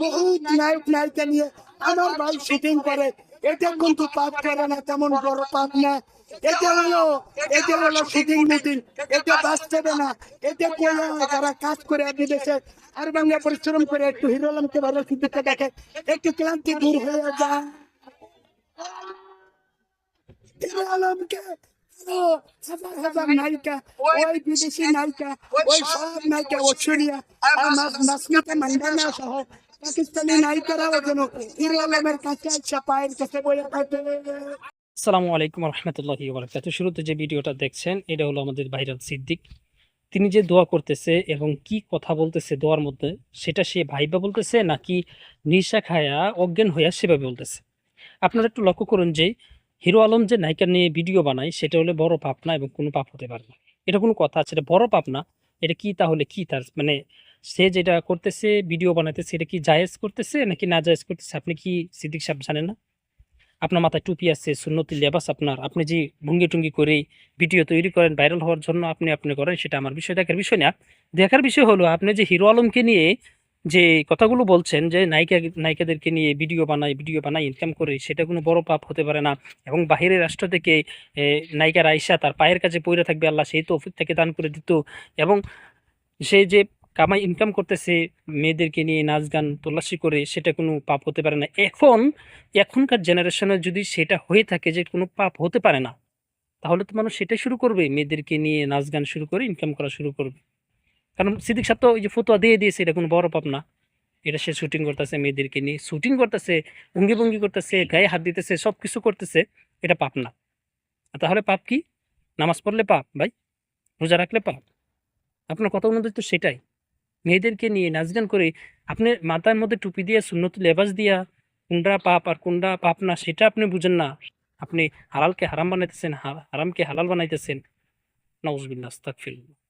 বহুত নায়ক নায়িকা নিয়ে আমার ভাই শুটিং করে, এটা কিন্তু পাপ করে না, তেমন বড় পাপ না। এটা হলো শুটিং মিটিং, এটা বাস্তবে না। এটা কোয়া যারা কাজ করে বিদেশে আর বাংলা পরিশ্রম করে একটু হিরো আলমকে ভালো সিদ্দিককে দেখে একটু ক্লান্তি দূর হয়ে যায়। হিরো আলমকে হাজার হাজার নায়িকা, ওই বিদেশি নায়িকা, ওই সব নায়িকা ঐশ্বরিয়া আর নাসমিতা মান্দানা সহ পাকিস্তানি নায়িকারাও যেন হিরো আলমের কাছে আইসা পায়ের কাছে বলে থাকে। আসসালামু আলাইকুম রহমতুল্লাহি বারাকাতুহু। শুরুতে যে ভিডিওটা দেখছেন এটা হলো আমাদের ভাইরাল সিদ্দিক। তিনি যে দোয়া করতেছে এবং কি কথা বলতেছে দোয়ার মধ্যে, সেটা সে ভাইবা বলতেছে নাকি নিশা খায়া অজ্ঞান হইয়া সেভাবে বলতেছে। আপনারা একটু লক্ষ্য করুন যে হিরো আলম যে নায়িকা নিয়ে ভিডিও বানায় সেটা হলে বড় পাপ না এবং কোনো পাপ হতে পারে না। এটা কোনো কথা আছে? এটা বড় পাপ না। এটা কি তাহলে কি তার মানে সে যেটা করতেছে ভিডিও বানাইতেছে এটা কি জায়েজ করতেছে নাকি না জায়েজ করতেছে? আপনি কি সিদ্দিক সাহেব জানেন না? আপনার মাথায় টুপি আছে, সুন্নতি লেবাস আপনার, আপনি যে ভঙ্গি টুঙ্গি করে ভিডিও তৈরি করেন ভাইরাল হওয়ার জন্য আপনি করেন, সেটা আমার বিষয় দেখার বিষয় না। দেখার বিষয় হলো আপনি যে হিরো আলমকে নিয়ে যে কথাগুলো বলছেন যে নায়িকাদেরকে নিয়ে ভিডিও বানাই ইনকাম করে, সেটা কোনো বড় পাপ হতে পারে না। এবং বাহিরের রাষ্ট্র থেকে নায়িকার আইসা তার পায়ের কাছে পড়ে থাকবে, আল্লাহ সেই তৌফিক থেকে দান করে দিত। এবং সে যে কামাই ইনকাম করতেছে মেয়েদেরকে নিয়ে নাচ গান তল্লাশি করে, সেটা কোনো পাপ হতে পারে না। এখনকার জেনারেশনে যদি সেটা হয়ে থাকে যে কোনো পাপ হতে পারে না, তাহলে তো মানুষ সেটাই শুরু করবে, মেয়েদেরকে নিয়ে নাচ গান শুরু করে ইনকাম করা শুরু করবে। কারণ সিদ্দিক সাহেব তো ওই যে ফতোয়া দিয়ে দিয়েছে এটা কোনো বড় পাপ না। এটা সে শুটিং করতেছে, মেয়েদেরকে নিয়ে শুটিং করতেছে, ভঙ্গি ভঙ্গি করতেছে, গায়ে হাত দিতেছে, সব কিছু করতেছে, এটা পাপ না। তাহলে পাপ কি? নামাজ পড়লে পাপ ভাই? রোজা রাখলে পাপ? আপনার কথা অনুযায়ী তো সেটাই। মেয়েদেরকে নিয়ে নাচ গান করে আপনি মাথার মধ্যে টুপি দিয়ে সুন্নত লেবাস দিয়া কোনটা পাপ আর কোনটা পাপ না সেটা আপনি বুঝেন না। আপনি হালালকে হারাম বানাইতেছেন, হারামকে হালাল বানাইতেছেন। নাউজুবিল্লাহ, আস্তাগফিরুল্লাহ।